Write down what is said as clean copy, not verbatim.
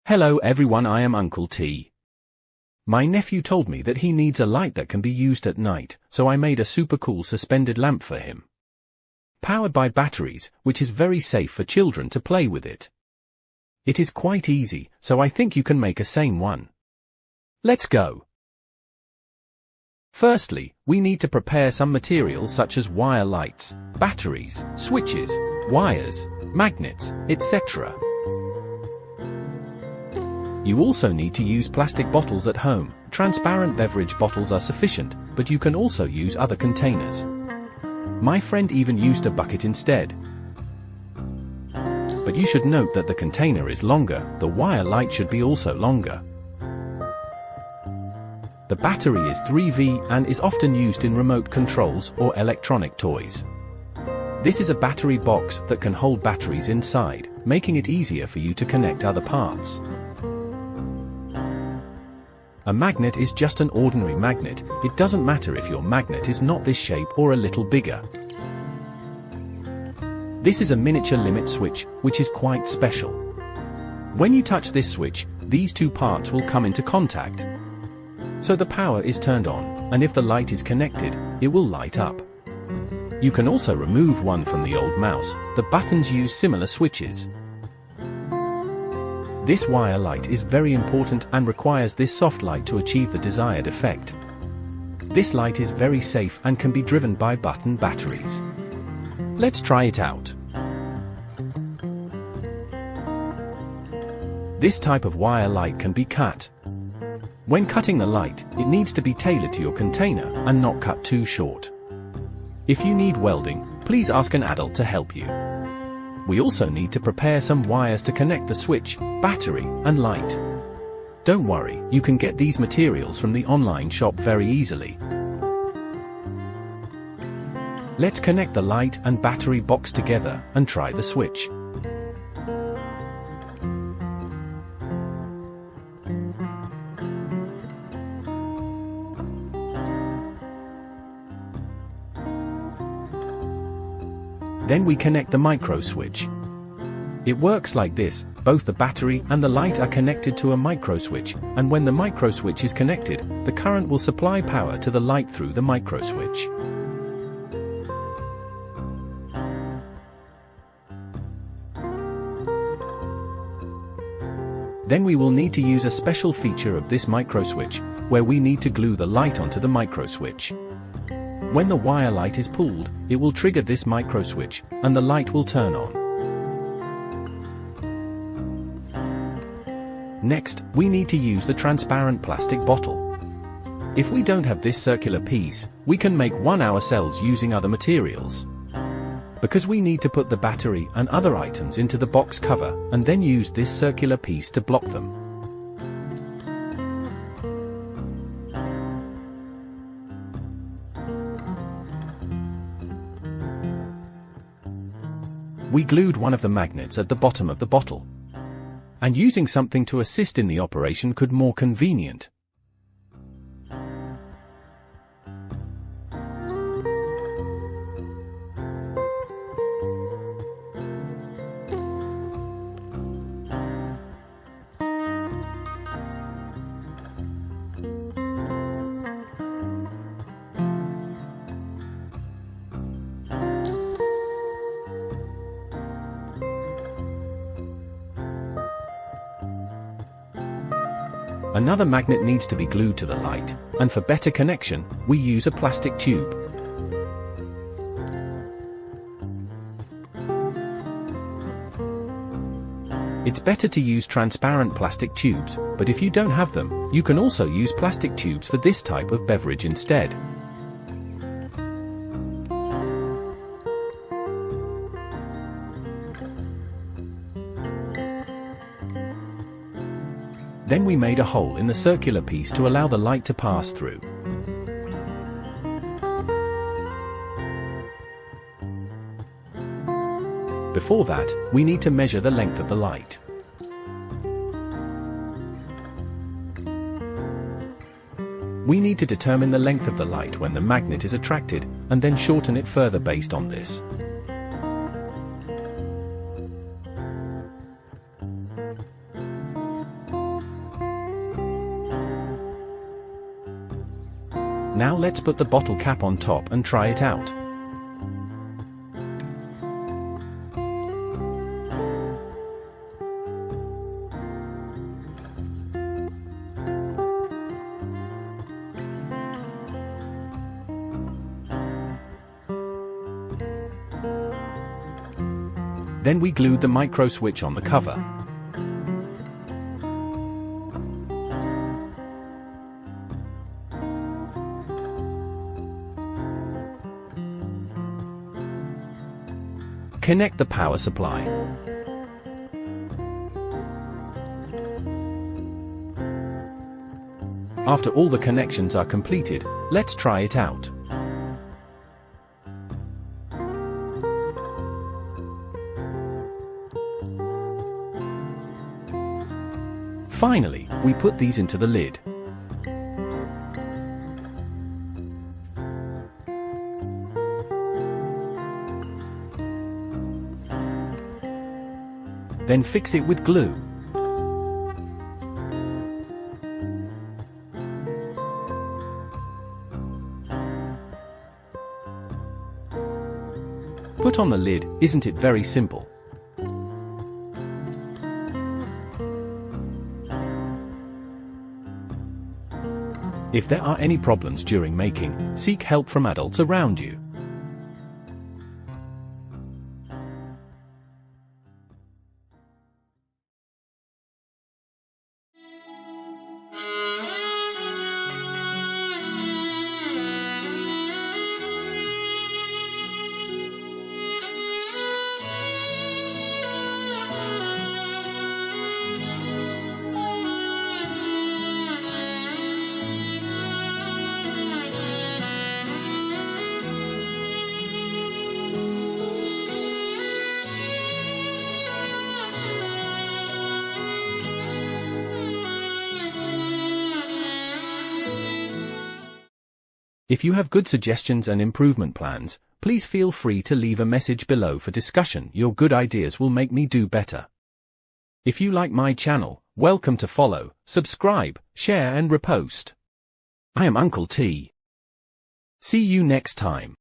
Hello everyone, I am Uncle T. My nephew told me that he needs a light that can be used at night, so I made a super cool suspended lamp for him. Powered by batteries, which is very safe for children to play with it. It is quite easy, so I think you can make a same one. Let's go. Firstly, we need to prepare some materials such as wire lights, batteries, switches, wires, magnets, etc. You also need to use plastic bottles at home. Transparent beverage bottles are sufficient, but you can also use other containers. My friend even used a bucket instead. But you should note that the container is longer, the wire light should be also longer. The battery is 3V and is often used in remote controls or electronic toys. This is a battery box that can hold batteries inside, making it easier for you to connect other parts. A magnet is just an ordinary magnet. It doesn't matter if your magnet is not this shape or a little bigger. This is a miniature limit switch, which is quite special. When you touch this switch, these two parts will come into contact. So the power is turned on, and if the light is connected, it will light up. You can also remove one from the old mouse. The buttons use similar switches. This wire light is very important and requires this soft light to achieve the desired effect. This light is very safe and can be driven by button batteries. Let's try it out. This type of wire light can be cut. When cutting the light, it needs to be tailored to your container and not cut too short. If you need welding, please ask an adult to help you. We also need to prepare some wires to connect the switch, battery, and light. Don't worry, you can get these materials from the online shop very easily. Let's connect the light and battery box together and try the switch. Then we connect the micro switch. It works like this: both the battery and the light are connected to a micro switch, and when the micro switch is connected, the current will supply power to the light through the micro switch. Then we will need to use a special feature of this micro switch, where we need to glue the light onto the micro switch. When the wire light is pulled, it will trigger this micro switch, and the light will turn on. Next, we need to use the transparent plastic bottle. If we don't have this circular piece, we can make one ourselves using other materials. Because we need to put the battery and other items into the box cover, and then use this circular piece to block them. We glued one of the magnets at the bottom of the bottle. And using something to assist in the operation could more convenient. Another magnet needs to be glued to the light, and for better connection, we use a plastic tube. It's better to use transparent plastic tubes, but if you don't have them, you can also use plastic tubes for this type of beverage instead. Then we made a hole in the circular piece to allow the light to pass through. Before that, we need to measure the length of the light. We need to determine the length of the light when the magnet is attracted, and then shorten it further based on this. Now let's put the bottle cap on top and try it out. Then we glued the micro switch on the cover. Connect the power supply. After all the connections are completed, let's try it out. Finally, we put these into the lid. Then fix it with glue. Put on the lid. Isn't it very simple? If there are any problems during making, seek help from adults around you. If you have good suggestions and improvement plans, please feel free to leave a message below for discussion. Your good ideas will make me do better. If you like my channel, welcome to follow, subscribe, share and repost. I am Uncle T. See you next time.